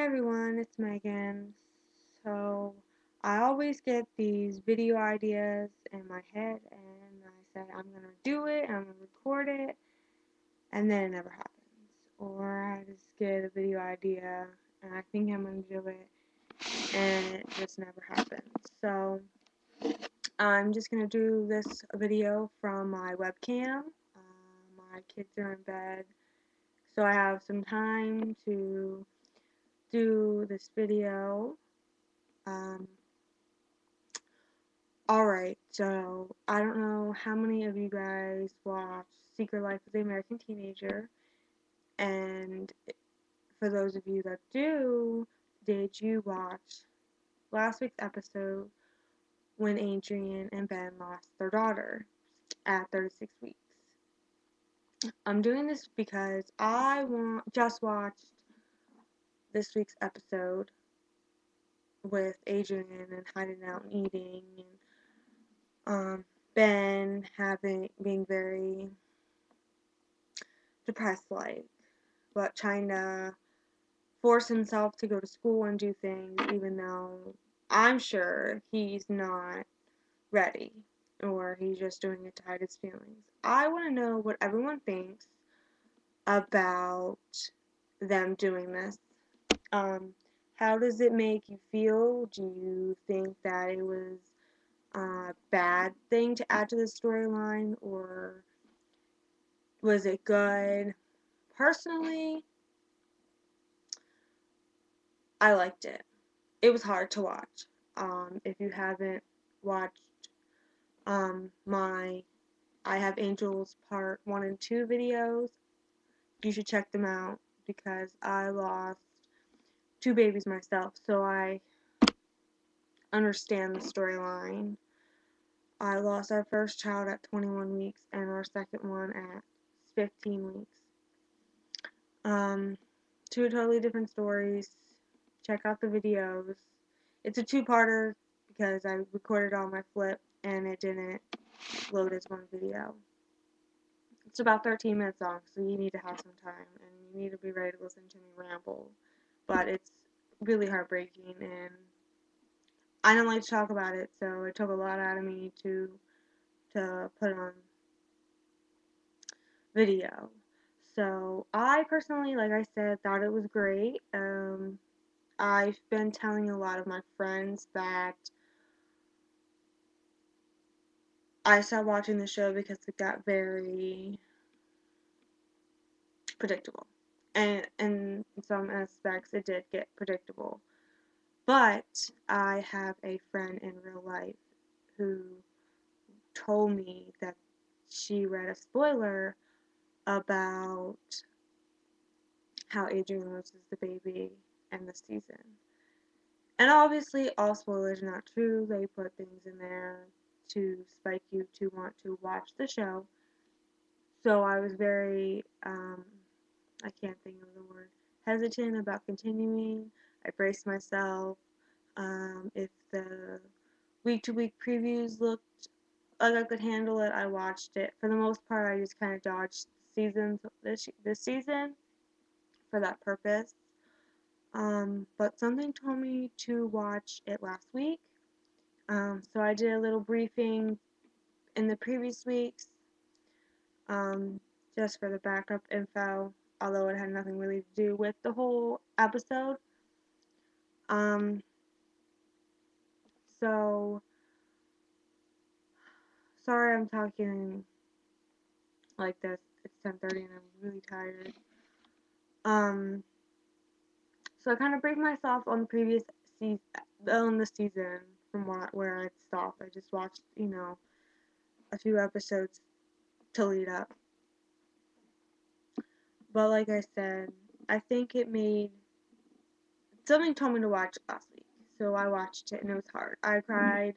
Hey everyone, it's Megan. So, I always get these video ideas in my head, and I say I'm gonna do it, I'm gonna record it, and then it never happens. Or I just get a video idea, and I think I'm gonna do it, and it just never happens. So, I'm just gonna do this video from my webcam. My kids are in bed, so I have some time to do this video. Um, Alright, so I don't know how many of you guys watch Secret Life of the American Teenager, and for those of you that do, did you watch last week's episode when Adrian and Ben lost their daughter at 36 weeks? I'm doing this because just watched this week's episode with Adrian and hiding out and eating, and Ben being very depressed like, but trying to force himself to go to school and do things even though I'm sure he's not ready or he's just doing it to hide his feelings. I want to know what everyone thinks about them doing this. How does it make you feel? Do you think that it was a bad thing to add to the storyline, or was it good? Personally, I liked it. It was hard to watch. If you haven't watched my I Have Angels Part 1 and 2 videos, you should check them out because I lost two babies myself, so I understand the storyline. I lost our first child at 21 weeks and our second one at 15 weeks. Two totally different stories. Check out the videos. It's a two-parter because I recorded on my flip and it didn't load as one video. It's about 13 minutes long, so you need to have some time and you need to be ready to listen to me ramble. But it's really heartbreaking, and I don't like to talk about it, so it took a lot out of me to put on video. So I personally, like I said, thought it was great. I've been telling a lot of my friends that I stopped watching the show because it got very predictable. And in some aspects, it did get predictable. But I have a friend in real life who told me that she read a spoiler about how Adrian loses the baby in the season. And obviously, all spoilers are not true. They put things in there to spike you to want to watch the show. So I was very, I can't think of the word, hesitant about continuing. I braced myself. If the week-to-week previews looked like I could handle it, I watched it. For the most part, I just kind of dodged seasons this season for that purpose. But something told me to watch it last week. So I did a little briefing in the previous weeks, just for the backup info, although it had nothing really to do with the whole episode. Um, so, sorry I'm talking like this. It's 10:30 and I'm really tired. So I kind of briefed myself on the previous season, on the season from where I'd stopped. I just watched, a few episodes to lead up. But like I said, I think it made something told me to watch last week, so I watched it and it was hard. I cried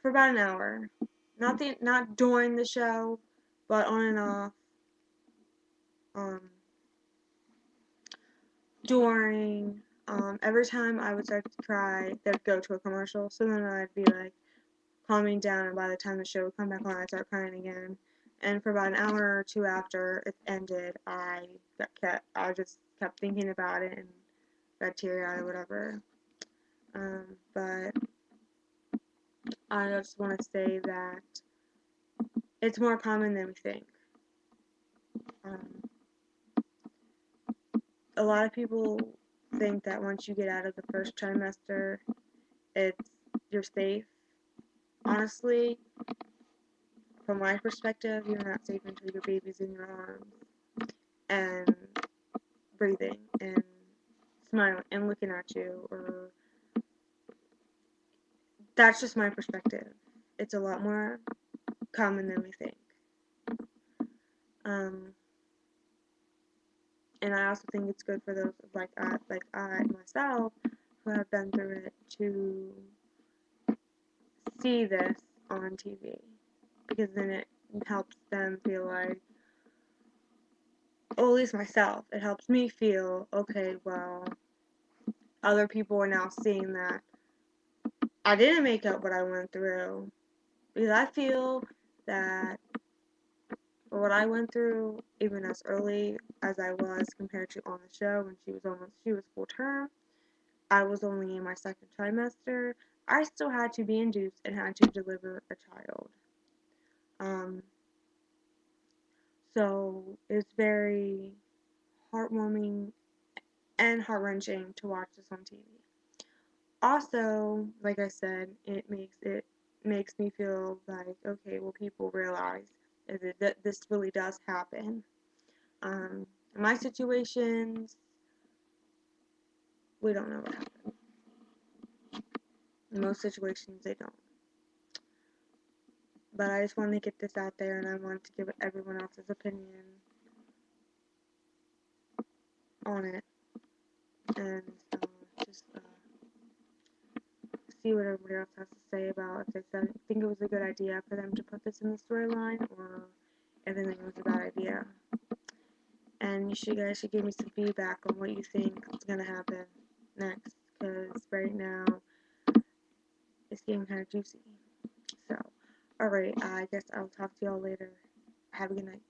for about an hour, not during the show, but on and off. Um, During every time I would start to cry, they'd go to a commercial, so then I'd be like calming down, and by the time the show would come back on, I'd start crying again. And for about an hour or two after it ended, I just kept thinking about it and got teary-eyed or whatever. But I just want to say that it's more common than we think. Um, a lot of people think that once you get out of the first trimester, it's you're safe. Honestly, from my perspective, you're not safe until your baby's in your arms and breathing and smiling and looking at you. Or that's just my perspective. It's a lot more common than we think. Um, and I also think it's good for those like I myself, who have been through it, to see this on TV, because then it helps them feel like, or at least myself, it helps me feel, okay, well, other people are now seeing that I didn't make up what I went through, because I feel that for what I went through, even as early as I was compared to on the show when she was full term, I was only in my second trimester. I still had to be induced and had to deliver a child. Um, so it's very heartwarming and heart-wrenching to watch this on TV. Also, like I said, it makes me feel like, okay, well, people realize that this really does happen. In my situations, we don't know what happened. In most situations, they don't. But I just wanted to get this out there, and I wanted to give everyone else's opinion on it, and just see what everybody else has to say about if they think it was a good idea for them to put this in the storyline, or if they think it was a bad idea. And you guys should give me some feedback on what you think is gonna happen next, because right now it's getting kind of juicy. So, alright, I guess I'll talk to y'all later. Have a good night.